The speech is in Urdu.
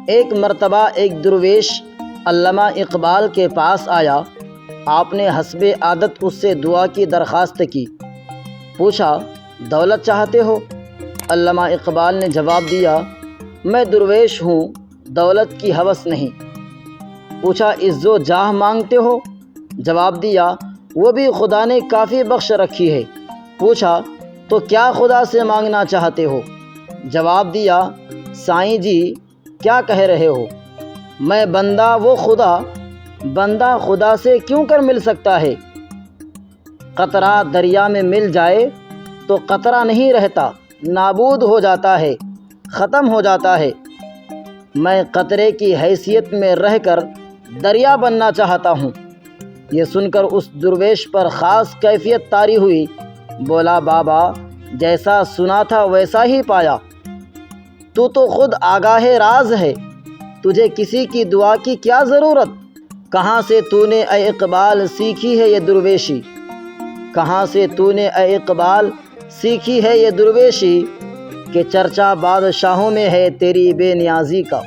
ایک مرتبہ ایک درویش علامہ اقبال کے پاس آیا۔ آپ نے حسب عادت اس سے دعا کی درخواست کی۔ پوچھا، دولت چاہتے ہو؟ علامہ اقبال نے جواب دیا، میں درویش ہوں، دولت کی ہوس نہیں۔ پوچھا، عز و جاہ مانگتے ہو؟ جواب دیا، وہ بھی خدا نے کافی بخش رکھی ہے۔ پوچھا، تو کیا خدا سے مانگنا چاہتے ہو؟ جواب دیا، سائیں جی کیا کہہ رہے ہو، میں بندہ، وہ خدا، بندہ خدا سے کیوں کر مل سکتا ہے؟ قطرہ دریا میں مل جائے تو قطرہ نہیں رہتا، نابود ہو جاتا ہے، ختم ہو جاتا ہے۔ میں قطرے کی حیثیت میں رہ کر دریا بننا چاہتا ہوں۔ یہ سن کر اس درویش پر خاص کیفیت طاری ہوئی۔ بولا، بابا جیسا سنا تھا ویسا ہی پایا، تو خود آگاہ راز ہے، تجھے کسی کی دعا کی کیا ضرورت؟ کہاں سے تو نے اے اقبال سیکھی ہے یہ درویشی؟ کہاں سے تو نے اے اقبال سیکھی ہے یہ درویشی، کہ چرچا بادشاہوں میں ہے تیری بے نیازی کا؟